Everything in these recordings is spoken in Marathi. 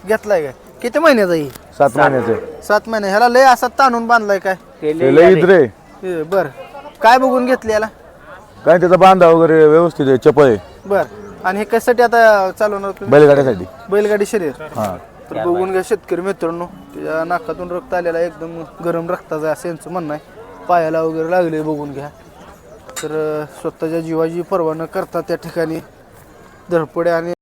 घेतलाय काय? किती महिन्याचा ही? 7 महिन्याचं 7 महिने. ह्याला लय असा ताणून बांधलाय काय? लय इद्रे बर. काय बघून घेतली याला? काय त्याचा बांधा वगैरे व्यवस्थित आहे, चपळ आहे. बर. आणि हे कशासाठी आता चालवणार तुम्ही? बैलगाड्यासाठी. बैलगाडी शर्यत. हा तर बघून घ्या शेतकरी मित्रांनो, त्याच्या नाकातून रक्त आलेला आहे, एकदम गरम रक्ताचा आहे असं यांचं म्हणणं आहे. पायाला वगैरे लागले बघून घ्या. तर स्वतःच्या जीवाची पर्वा न करता त्या ठिकाणी धडपडे. आणि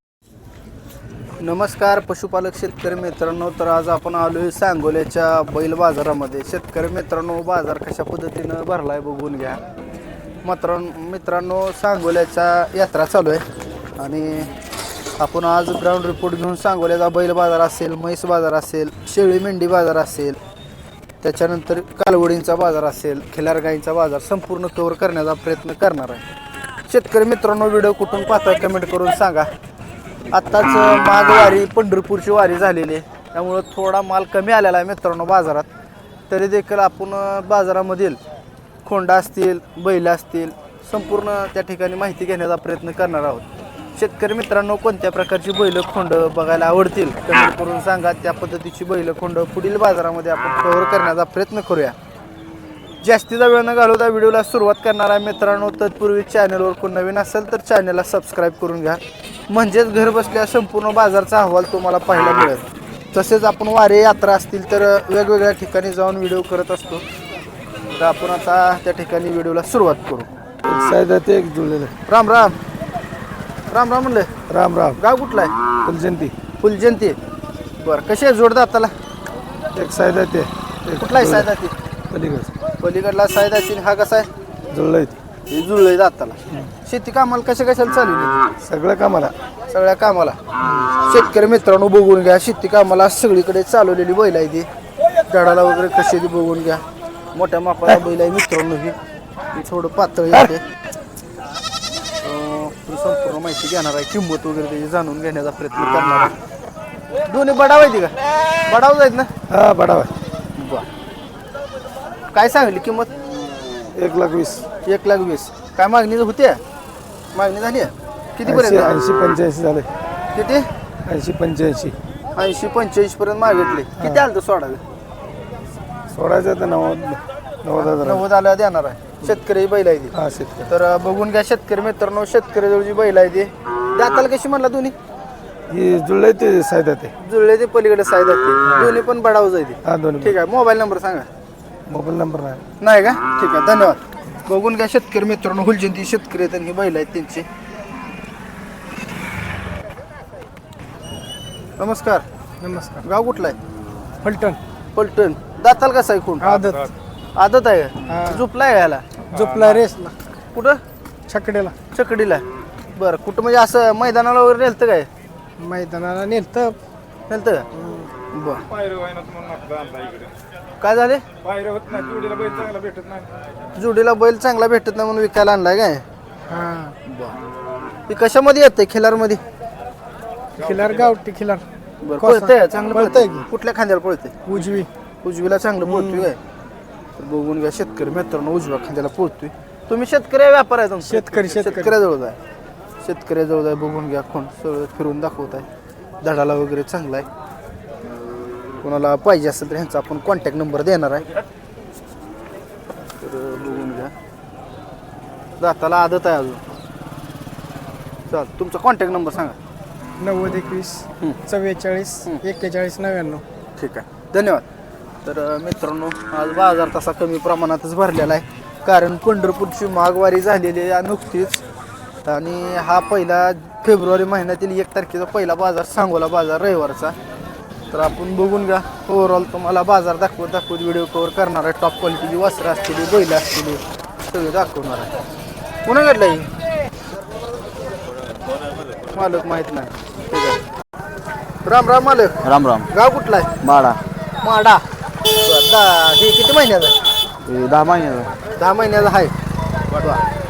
नमस्कार पशुपालक शेतकरी मित्रांनो, तर आज आपण आलो आहे सांगोल्याच्या बैल बाजारामध्ये. शेतकरी मित्रांनो, बाजार कशा पद्धतीनं भरला आहे बघून घ्या. मित्रांनो, सांगोल्याच्या यात्रा चालू आहे आणि आपण आज ग्राउंड रिपोर्ट घेऊन सांगोल्याचा बैल बाजार असेल, म्हैस बाजार असेल, शेळी मेंढी बाजार असेल, त्याच्यानंतर कालवडींचा बाजार असेल, खिलार गाईंचा बाजार संपूर्ण कव्हर करण्याचा प्रयत्न करणार आहे. शेतकरी मित्रांनो, व्हिडिओ कुठून पाहताय कमेंट करून सांगा. आत्ताच माघवारी पंढरपूरची वारी झालेली आहे, त्यामुळं थोडा माल कमी आलेला आहे मित्रांनो बाजारात. तरी देखील आपण बाजारामधील खोंडा असतील, बैल असतील, संपूर्ण त्या ठिकाणी माहिती घेण्याचा प्रयत्न करणार आहोत. शेतकरी मित्रांनो, कोणत्या प्रकारची बैल खोंड बघायला आवडतील कमेंट करून सांगा. त्या पद्धतीची बैल खोंड पुढील बाजारामध्ये आपण कव्हर करण्याचा प्रयत्न करूया. जास्तीचा वेळ न घालवता व्हिडिओला सुरुवात करणार आहे मित्रांनो. तत्पूर्वी चॅनलवर कोण नवीन असेल तर चॅनलला सबस्क्राईब करून घ्या, म्हणजेच घर बसल्या संपूर्ण बाजारचा अहवाल तुम्हाला पाहायला मिळेल. तसेच आपण वारी यात्रा असतील तर वेगवेगळ्या ठिकाणी जाऊन व्हिडिओ करत असतो. तर आपण आता त्या ठिकाणी व्हिडिओला सुरुवात करू. सायदा एक जुळलेलं. राम राम. राम राम म्हणलं. राम राम. गाव कुठला आहे? फुलजंती. फुलजंती. बरं. कशी आहे जोड दाताला? एक सायदा ते कुठला आहे सायदा ती? पलीकडला सायदा ती. हा कसा आहे? जुळलंय. हे जुळलंय दाताला. शेती कामाला कशाला चालू? सगळ्या कामाला. सगळ्या कामाला. शेतकरी मित्रांनो, बघून घ्या, शेती कामाला सगळीकडे चालवलेली बैल आहे ती. झाडाला वगैरे कशी ती बघून घ्या. मोठ्या मापाला बैल आहे मित्रांनो. ही थोडं पातळ येते. संपूर्ण माहिती घेणार आहे, किंमत वगैरे त्याची जाणून घेण्याचा प्रयत्न करणार आहे. दोन्ही बडाव आहेत का? बडाव जायत ना? हा बडावा. काय सांगली किंमत? 1,20,000. 1,20,000. काय मागणी होते? मागणी झाली आहे किती पर्यंत? 80-85 झाले. किती? 80-85. 80-85 पर्यंत मागितले. किती आलं तर सोडावे? सोडायचं तर 90,000. 90,000 देणार आहे. शेतकरी बैल आहे ती. हा शेतकरी. तर बघून घ्या शेतकरी मित्रांनो, शेतकरी जवळची बैल आहे ती. दाताला कशी म्हणला दोन्ही? ही जुळलंय ते सायदा ते. जुळले ते पलीकडे सायदा ते. दोन्ही पण बडाव जायचे. हा दोन्ही. ठीक आहे. मोबाईल नंबर सांगा. मोबाईल नंबर नाही का? ठीक आहे, धन्यवाद. बघून घ्या शेतकरी मित्रांनो, हुलजंती शेतकरी आहेत आणि बैल आहेत त्यांचे. नमस्कार. नमस्कार. गाव कुठला आहे? फलटण. पलटण. दाताल कसा आहे खूण? आदत. आदत आहे का? झोपलाय का याला? झोपला रेसला. कुठं? छकड्याला. चकडीला. बरं. कुठं म्हणजे असं मैदानाला वगैरे नेलतं काय? मैदानाला नेलतं. नेलतं का? बरं. काय झाले? जुडीला बैल चांगला भेटत नाही म्हणून विकायला आणलाय काय? हा. ती कशामध्ये येते? खिलारमध्ये? खिलार गावठी खिलार. बरं. पळतंय चांगलं? पळतंय पळतंय. कुठल्या खांद्याला पळते? उजवी. उजवीला चांगलं पळतोय काय? तर बघून घ्या शेतकरी मित्रांनो, उजव्या खांद्याला पळतोय. तुम्ही शेतकरी आहे, व्यापार आहे तुमचा? शेतकरी. शेतकऱ्याजवळ आहे. शेतकऱ्याजवळ आहे. बघून घ्या, कोण सगळं फिरून दाखवत आहे. धडाला वगैरे चांगला आहे. कोणाला पाहिजे असेल तर ह्यांचा आपण कॉन्टॅक्ट नंबर देणार आहे. तर बघून घ्या. दाताला आदत आहे अजून. चाल, तुमचा कॉन्टॅक्ट नंबर सांगा. 90-21 44 41 99. ठीक आहे, धन्यवाद. तर मित्रांनो, आज बाजार तसा कमी प्रमाणातच भरलेला आहे, कारण पंढरपूरची माघवारी झालेली आहे नुकतीच. आणि हा पहिला फेब्रुवारी महिन्यातील 1 तारखेचा पहिला बाजार, सांगोला बाजार रविवारचा. तर आपण बघून घ्या. ओव्हरऑल तुम्हाला बाजार दाखवत व्हिडिओ कव्हर करणार आहे. टॉप क्वालिटीची वस्त्र असतील, बैल असतील, सगळे दाखवणार आहे. पुन्हा घडलं ही मालक माहीत नाही. ठीक आहे. राम राम मालक. राम राम. गाव कुठला आहे? माडा. माडा. हे किती महिन्याचा आहे? 10 महिन्याचा. 10 महिन्याचा आहे.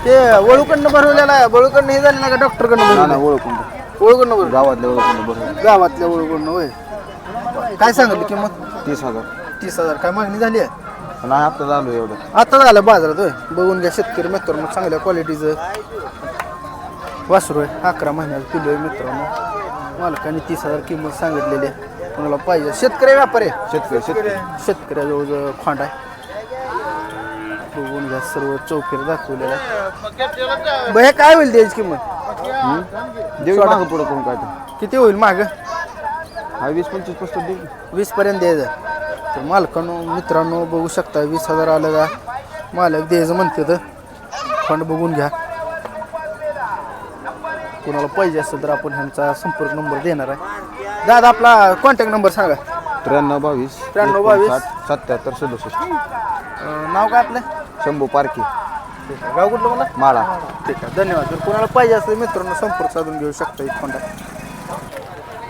ते वळूकडनं भरवलेला आहे. वळूकडनं हे झालं ना का डॉक्टरकडनं भरवलं? ओळखून वळूकडनं भरवलं. गावातल्या ओळखून बरोबर. गावातल्या वळूकडनं होय. काय सांगितलं किंमत? 30,000. 30,000. काय मागणी झाली आहे? नाही आता झालो एवढं. आता झालं बाजारात होय. बघून घ्या शेतकरी मित्रांनो, चांगल्या क्वालिटीचं वासरू आहे. 11 महिन्याचं पिल्लू आहे मित्रांनो. मालकाने 30,000 किंमत सांगितलेली आहे. कोणाला पाहिजे शेतकरी व्यापारी शेतकरी शेतकऱ्याजवळ खोंड आहे बघून घ्या सर्व चौकीर दाखवलेला आहे. बघ हे काय होईल त्याची किंमत देऊ मागं पुढं करून काय किती होईल माग हा 20-25 पुस्तक देऊ 20 पर्यंत द्यायचं तर मालकांनो मित्रांनो बघू शकता 20,000 आलं का मालक द्यायचं म्हणते तर फंड बघून घ्या कोणाला पाहिजे असेल तर आपण ह्यांचा संपर्क नंबर देणार आहे. दादा आपला कॉन्टॅक्ट नंबर सांगा. 93-22 93-22 77-67 नाव काय आपलं शंभू पारखी ठीक आहे. गाव कुठलं मला माळा. ठीक आहे धन्यवाद. जर कोणाला पाहिजे असेल मित्रांनो संपर्क साधून घेऊ शकता एक कॉन्टॅक्ट.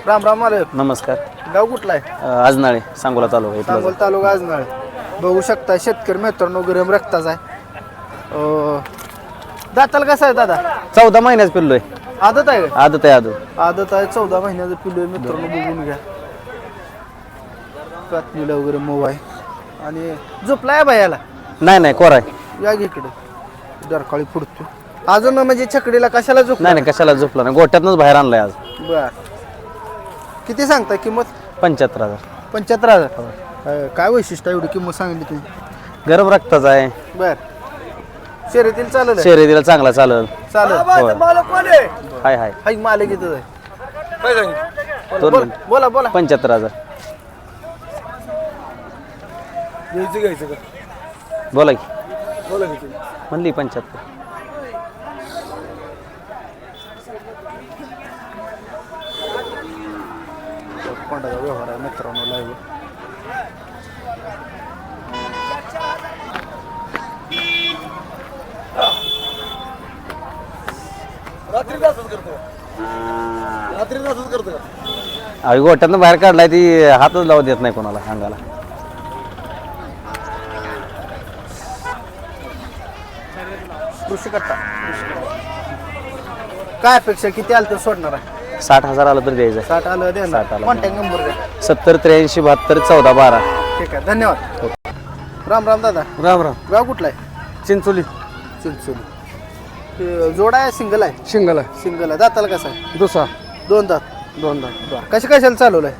राम राम मालक. नमस्कार. गाव कुठला आहे आजनाळे सांगोला तालुका इथला. सांगोल तालुका आजनाळे. बघू शकता शेतकरी मित्रांनो गरम रक्ताचा आहे. दाताल कसा आहे दादा 14 महिन्याच पिल्लोय. आदत आहे का? आदत आहे आदत. आदत आहे 14 महिन्याचं पिल्लू आहे मित्रांनो बघून घ्या कातनीला वगैरे मऊ आहे आणि झोपलाय बायाला नाही नाही कोराय. या इकडे डरकाळी फुडतो अजून म्हणजे छकडीला कशाला झोप नाही नाही कशाला झोपला नाही गोट्यातनंच बाहेर आणलाय आज. बर किती सांगता किंमत 75,000. 75,000 काय वैशिष्ट्य एवढी किंमत सांगितली तुम्ही गरम रक्ताचा आहे. बर शर्यतील चालेल शर्यतीला चांगला चालेल. चालेल हाय हाय हाय मालक इथं आहे. दोन बोला बोला 75,000 घ्यायचं का बोला की म्हणली 75. कोंडाचा व्यवहार आहे मित्रांनो लाईव्ह. अहो गोट्यातनं बाहेर काढलाय ती हातच लावत देत नाही कोणाला अंगाला. कृषी करता काय अपेक्षा किती आलं तर सोडणार आहे 60,000 आलं तर द्यायचं. 60 आलं द्या 60 आलं. कॉन्टॅक्ट नंबर द्या. 70 83 72 14 12. ठीक आहे धन्यवाद. राम राम दादा. राम राम. गाव कुठला आहे चिंचोली चिंचोली. जोडा आहे सिंगल आहे शिंगल आहे सिंगल आहे दाताला कसा आहे दुसरा 2 दात. 2 दात. बरं कशाला चालवलंय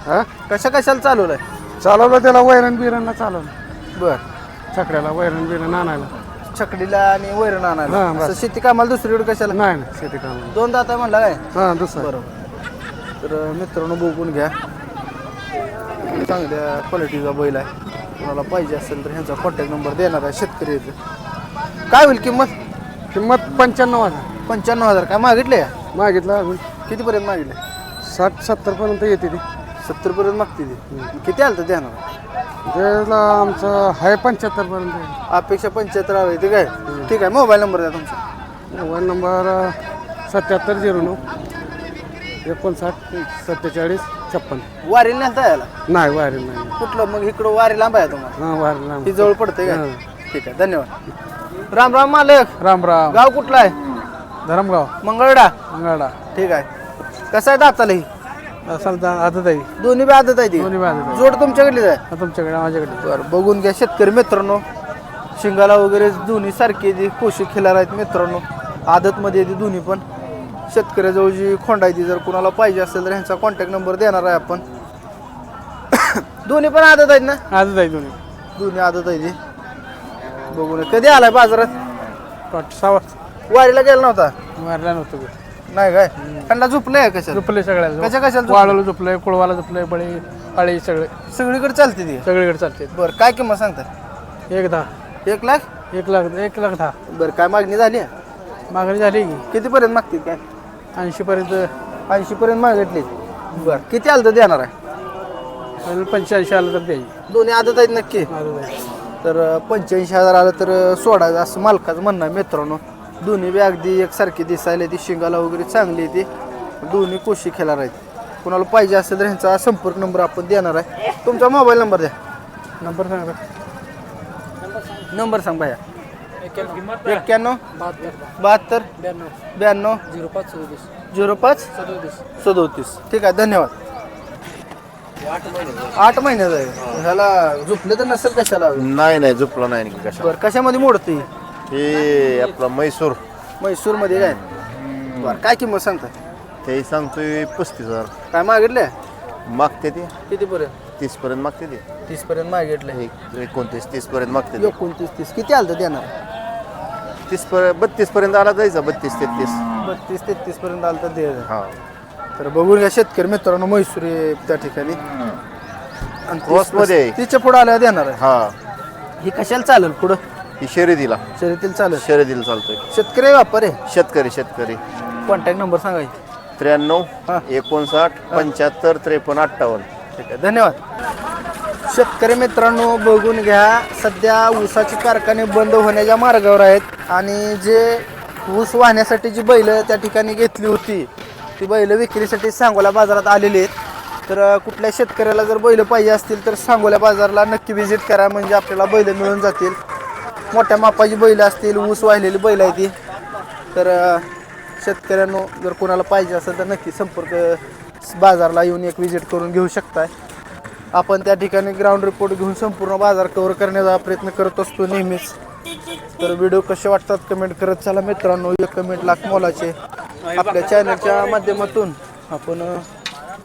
हा कशाला चालवलंय चालवलं त्याला वैरण बिरणला चालवलं बर छकड्याला वैरण बिरण आणायला छकडीला आणि वैरण आणायला हां, बस. असं शेती कामाला दुसरीकडे कशाला नाही नाही शेती काम 2 दात आहे म्हणला काय हां दुसरा बरोबर. तर मित्रांनो बघून घ्या चांगल्या क्वालिटीचा बैल आहे कोणाला पाहिजे असेल तर ह्यांचा कॉन्टॅक्ट नंबर देणार आहे शेतकऱ्याचं. काय होईल किंमत किंमत 95,000 95,000 काय मागितले मागितलं अजून कितीपर्यंत मागितले 60-70 पर्यंत येते ती 70 पर्यंत मागते ती किती आलं तर देणार त्याला आमचं आहे 75 पर्यंत. अपेक्षा 75 आहे ते काय ठीक आहे मोबाईल नंबर द्या तुमचा. Mobile number 7709 59 47 56. वारीला नेलता यायला नाही वारी नाही. कुठलं मग इकडं वारी लांब आहे तुम्हाला हां वारी लांब. ती जवळ पडते का हां. ठीक आहे धन्यवाद. राम राम मालक. राम राम. गाव कुठला आहे धरमगाव मंगळडा. अंगाडा ठीक आहे कसं आहे दाताला ही असाल आदत आहे दोन्ही बी आदत आहे ती दोन्ही बाजू जोड तुमच्याकडलीच आहे तुमच्याकडे माझ्याकडे. बरं बघून घ्या शेतकरी मित्रांनो शिंगाला वगैरे दोन्ही सारखी ती कोशी खिलार आहेत मित्रांनो आदतमध्ये येते दोन्ही पण शेतकऱ्याजवळ जी खोंड आहे ती जर कुणाला पाहिजे असेल तर ह्यांचा कॉन्टॅक्ट नंबर देणार आहे आपण. दोन्ही पण आदत आहेत ना आदत आहे दोन्ही. दोन्ही आदत आहे ती बघून कधी आलाय बाजारात 6 वारीला गेला नव्हता वारीला नव्हतं कुठं. नाही काय त्यांना झोपलंय कशा झोपले सगळ्याला कशाला वाळूला झोपलंय कुळवाला झोपलंय बळी अळी सगळे सगळीकडे चालते ती सगळीकडे चालते. बरं काय किंमत सांगता 1,10 1 लाख 1,10 बरं काय मागणी झाली मागणी झाली की कितीपर्यंत मागतील काय 80 पर्यंत 80 पर्यंत मागितली बरं किती आलं तर देणार आहे 85 आलं तर द्यायची. दोन्ही आदत आहेत नक्की आदत आहे. तर 85,000 आलं तर सोडायचं असं मालकाचं म्हणणं आहे मित्रांनो. दोन्ही बी अगदी एकसारखी दिसायला ती शिंगाला वगैरे चांगली येते दोन्ही कोशी खेळणार आहेत कोणाला पाहिजे असेल तर ह्यांचा संपर्क नंबर आपण देणार आहे. तुमचा मोबाईल नंबर द्या. नंबर सांगा नंबर सांग भाया 91 72 92 05 37. ठीक आहे धन्यवाद. 8 महिन्याचा आहे ह्याला झोपले तर नसेल कशाला नाही झोपला नाही आणखी कशा बरं कशामध्ये मोडते हे आपला म्हैसूरमध्ये काय बरं काय किंमत सांगता ते सांगतोय 35,000 काय मागितले मागते ती कितीपर्यंत? 30 पर्यंत मागते ती 30 पर्यंत मागितलं. 29-30 पर्यंत मागते ती 29-30 किती आलं तर देणार? 32 पर्यंत आला जायचा 32-33. 32-33 पर्यंत आलं तर द्यायचं. हा तर बघून घ्या शेतकरी मित्रांनो, म्हैसूर आहे त्या ठिकाणी आणि क्रॉसमध्ये आहे. तिच्या पुढे आल्यावर देणार आहे. हा ही कशाला चालेल पुढं? ही शर्यतीला शर्यतील चालेल. चालतोय. शेतकरी व्यापार आहे. शेतकरी कॉन्टॅक्ट नंबर सांगाय. 93 हा. 59 75 53 58. ठीक आहे, धन्यवाद. शेतकरी मित्रांनो बघून घ्या, सध्या ऊसाचे कारखाने बंद होण्याच्या मार्गावर आहेत आणि जे ऊस वाहण्यासाठी जी बैल त्या ठिकाणी घेतली होती ती बैल विक्रीसाठी सांगोला बाजारात आलेली आहेत. तर कुठल्या शेतकऱ्याला जर बैल पाहिजे असतील तर सांगोला बाजारला नक्की व्हिजिट करा, म्हणजे आपल्याला बैल मिळून जातील. मोठ्या मापाची बैल असतील, ऊस वाहिलेली बैल आहे ती. तर शेतकऱ्यांनो जर कोणाला पाहिजे असेल तर नक्की संपर्क बाजारला येऊन एक व्हिजिट करून घेऊ शकताय. आपण त्या ठिकाणी ग्राउंड रिपोर्ट घेऊन संपूर्ण बाजार कव्हर करण्याचा प्रयत्न करत असतो नेहमीच. तर व्हिडिओ कसे वाटतात कमेंट करत चला मित्रांनो. एक कमेंट लाख मोलाचे. आपल्या चॅनलच्या माध्यमातून आपण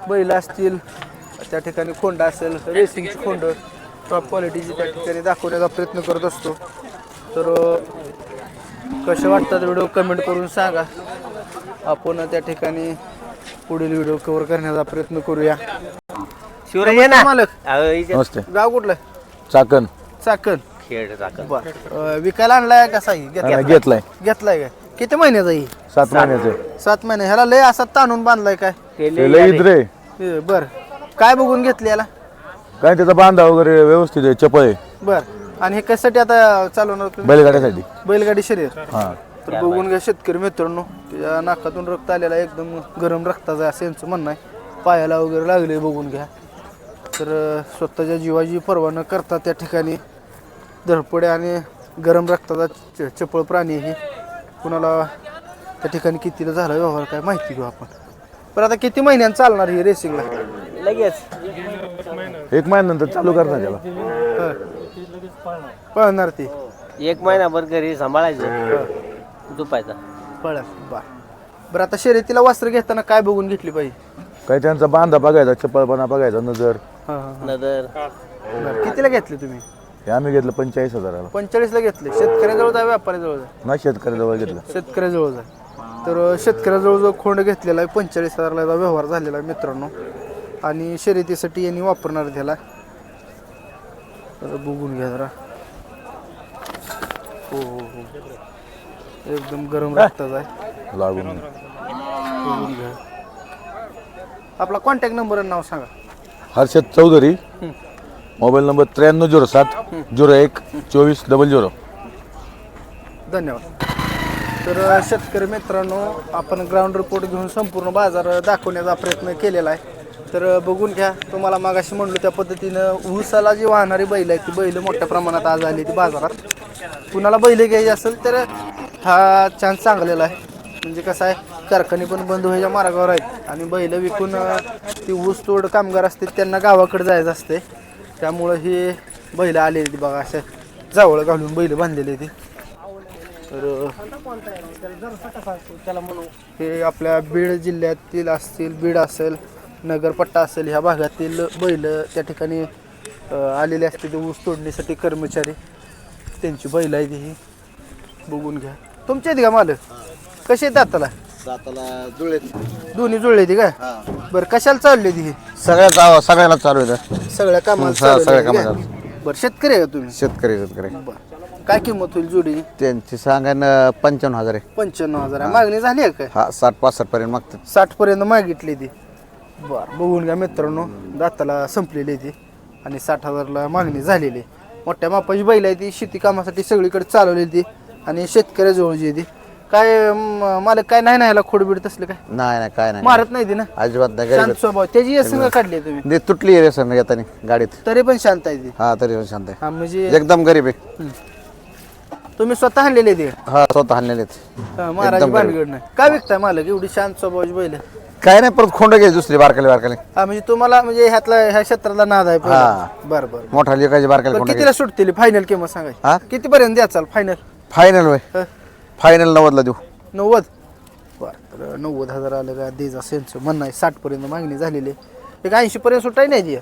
बैल असतील, त्या ठिकाणी खोंड असेल, रेसिंगची खोंड टॉप क्वालिटीची त्या ठिकाणी दाखवण्याचा प्रयत्न करत असतो. तर कसे वाटतात व्हिडिओ कमेंट करून सांगा. आपण त्या ठिकाणी पुढील व्हिडिओ कव्हर करण्याचा प्रयत्न करूया. मालक नमस्ते. गाव कुठलं? चाकण चाकण. खेड चाकण. बर विकायला आणलाय कसा? घेतलाय. घेतलाय काय? किती महिन्याचा ही? 7 महिन्याचे. 7 महिने. ह्याला लय असा ताणून बांधलाय काय? रे बर काय बघून घेतली याला? काय त्याचा बांधा वगैरे व्यवस्थित आहे, चपळ आहे. बर आणि हे कशासाठी आता चालवणार तुम्ही? बैलगाड्यासाठी. बैलगाडी शर्यत. हा तर बघून घ्या शेतकरी मित्रांनो, या नाकातून रक्त आलेला एकदम गरम रक्ताचा आहे असं यांचं म्हणणं आहे. पायाला वगैरे लागले बघून घ्या. तर स्वतःच्या जीवाची पर्वा न करता त्या ठिकाणी धडपडे आणि गरम रक्ताचा चपळ प्राणी ही. कुणाला त्या ठिकाणी कितीला झाला व्यवहार काय माहिती घेऊ आपण. पण आता किती महिन्यांनी चालणार ही रेसिंगला? लगेच 1 महिन्यानंतर चालू करणार त्याला. पळणार ती 1 महिनाभर घरी सांभाळायचं झोपायचा. पळा बरं. आता शर्यतीला वस्त्र घेताना काय बघून घेतली पाहिजे? काही त्यांचा बांधा बघायचा, चपळपणा बघायचा, नजर. नंतर बरं कितीला घेतली तुम्ही? हे आम्ही घेतलं 45,000. 45ला घेतले. शेतकऱ्याजवळ जाय व्यापाऱ्याजवळ जाय? नाही, शेतकऱ्याजवळ घेतलं. शेतकऱ्याजवळ जाय. तर शेतकऱ्याजवळ जो खोंड घेतलेला आहे 45,000ला व्यवहार झालेला आहे मित्रांनो. आणि शर्यतीसाठी यांनी वापरणार त्याला. तर बघून घ्या जरा. हो एकदम गरम रक्ताचा आहे. लागून बघून घ्या. आपला कॉन्टॅक्ट नंबर आणि नाव सांगा. हर्षद चौधरी. Mobile number 9307 01 24 00. धन्यवाद. तर शेतकरी मित्रांनो आपण ग्राउंड रिपोर्ट घेऊन संपूर्ण बाजार दाखवण्याचा प्रयत्न केलेला आहे. तर बघून घ्या. तुम्हाला मागाशी म्हणलो त्या पद्धतीनं ऊसाला जी वाहणारी बैल आहे ती बैल मोठ्या प्रमाणात आज आली ती बाजारात. कुणाला बैल घ्यायची असेल तर हा चान्स चांगलेला आहे. म्हणजे कसं आहे, कारखाने पण बंद व्हायच्या मार्गावर आहेत आणि बैल विकून ती ऊस तोड कामगार असते त्यांना गावाकडे जायचं असते. त्यामुळं ही बैल आलेली ती बघा, अशा जावळ घालून बैल बांधलेली ती. तर हे आपल्या बीड जिल्ह्यातील असतील, बीड असेल, नगरपट्टा असेल, ह्या भागातील बैल त्या ठिकाणी आलेले असते ते ऊस तोडणीसाठी कर्मचारी. त्यांची बैल आहे ही. बघून घ्या. तुमच्या आहेत का मालक? कसे आहेत दाताला? दोन्ही जुळले ती काय? बरं कशाला चालली ती? सगळ्याला चालू आहे. सगळ्या कामाला सगळ्या चालवली कामाला. काय? बरं शेतकरी आहे का तुम्ही? शेतकरी बरं काय किंमत होईल जोडी? त्यांची सांगायला 55,000 आहे. 95,000 आहे. मागणी झाली आहे काय? हा 60-65 पर्यंत मागतात. 60 पर्यंत मागितली ती. बरं बघून घ्या मित्रांनो, दाताला संपलेली ती आणि 60,000ला मागणी झालेली. मोठ्या मापाची बैल आहे ती. शेती कामासाठी सगळीकडे चालवलेली ती आणि शेतकऱ्याजवळची आहे ती. काय मालक काय नाही ना ह्याला खोडबीड तसलं काय नाही काय नाही, मारत नाही ती ना? अजिबात नाही. शांत स्वभाव. त्याची यसंग काढली तुम्ही गरीब तुटली रे सर येताना गाडीत. तरी पण शांत आहे ती. हा तरी पण शांत आहे. हा म्हणजे एकदम गरीब आहे. तुम्ही स्वतः आणलेली ती? हा स्वतः आणलेले महाराज भानगड नाही. काय विकताय मालक एवढी शांत स्वभावाची बैल? काय नाही, परत खोंड घ्यायची दुसरी बारकाली हा म्हणजे तुम्हाला म्हणजे ह्या क्षेत्रातला नाद आहे पहिला. बरं बरं. मोठा लिकायची बारकाली बरं खोंड कितीला सुटतील फायनल किंमत सांगाय? हा? किती पर्यंत द्या चाल फायनल? फायनल होय, फायनल 90ला देऊ. 90? बरं तर 90,000 आलं का द्यायचं असं यांचं म्हणणं आहे. 60 पर्यंत मागणी झालेली आहे. एक 80 पर्यंत सुटाय नाही ती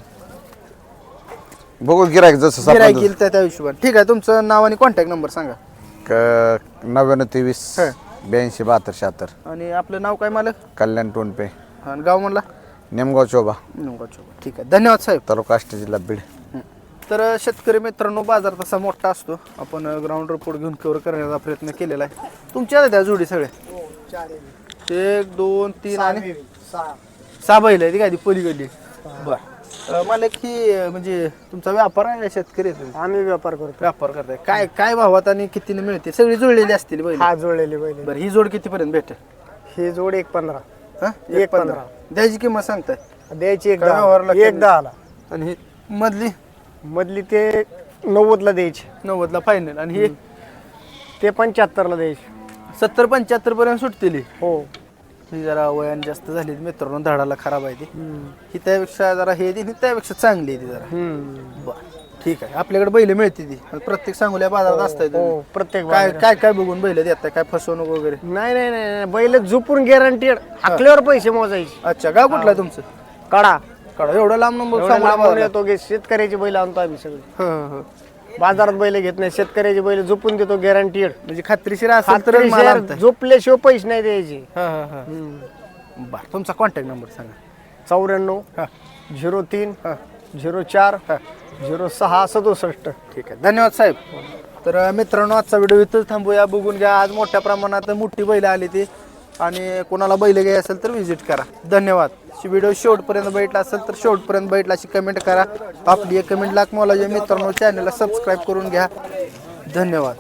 बघू गिरायक जसं गिराईक सापडलं येईल त्या हिशोबाने. ठीक आहे, तुमचं नाव आणि कॉन्टॅक्ट नंबर सांगा. 9923 82 72 76. आणि आपलं नाव काय मालक कल्याण टोनपे आणि गाव म्हणला नेमगाव चोबा ठीक आहे, धन्यवाद साहेब. तालुका आष्टी जिल्हा बीड. तर शेतकरी मित्रांनो, बाजार तसा मोठा असतो. आपण ग्राउंड रिपोर्ट घेऊन कव्हर करण्याचा प्रयत्न केलेला आहे. तुमच्या आहेत त्या जोडी सगळे 1 2 3 आणि 6 बैल आहे ती काय ती पलीकडली. बरं मला की म्हणजे तुमचा व्यापार आहे शेतकरी आहे तुम्ही? आम्ही व्यापार करतो. व्यापार करताय काय काय भावात आणि कितीने मिळते? सगळी जुळलेली असतील बैल. हा जोडलेली बैल. बरं ही जोड कितीपर्यंत भेटेल? ही जोड 1.15 हा 1.15 द्यायची किंमत सांगताय? द्यायची काय व्यवहारला 1.10 आणि ही मधली मधली ते 90ला द्यायची. 90ला फायनल आणि ही ते 75ला द्यायची. 70-75 पर्यंत सुटतील. हो. ही जरा वयान जास्त झाली मित्रांनो, धडाला खराब आहे ती. ही त्यापेक्षा जरा हे ती त्यापेक्षा चांगली आहे ती जरा. बरं ठीक आहे, आपल्याकडे बैल मिळते ती प्रत्येक सांगोल्या बाजारात असताय तुम्ही? हो प्रत्येक काय बाजारात. काय काय बघून बैल देताय? काय फसवणूक वगैरे? नाही नाही नाही बैल झोपून गॅरंटेड हाकल्यावर पैसे मोजायचे. अच्छा, गाव कुठला आहे तुमचं? काढा काढा एवढं लांब नंबर एवढ्या लांबून येतो गे शेतकऱ्याची बैल आणतो आम्ही सगळे. बाजारात बैल घेत नाही, शेतकऱ्याची बैल झोपून देतो गॅरंटीड. म्हणजे खात्रीशीर असेल तर माल आणताय. झोपल्याशिवाय पैसे नाही द्यायचे. बरं तुमचा कॉन्टॅक्ट नंबर सांगा. 94 03 04 06 67. ठीक आहे, धन्यवाद साहेब. तर मित्रांनो, आजचा व्हिडिओ इथंच थांबूया. बघून घ्या, आज मोठ्या प्रमाणात मोठी बैल आली ती आणि कोणाला बैल घ्यायची असेल तर व्हिजिट करा. धन्यवाद. व्हिडिओ शेवटपर्यंत बैठला असेल तर शेवटपर्यंत बैठला अशी कमेंट करा. आपली एक कमेंट लाख मोलाची मित्रांनो. चॅनलला सबस्क्राईब करून घ्या. धन्यवाद.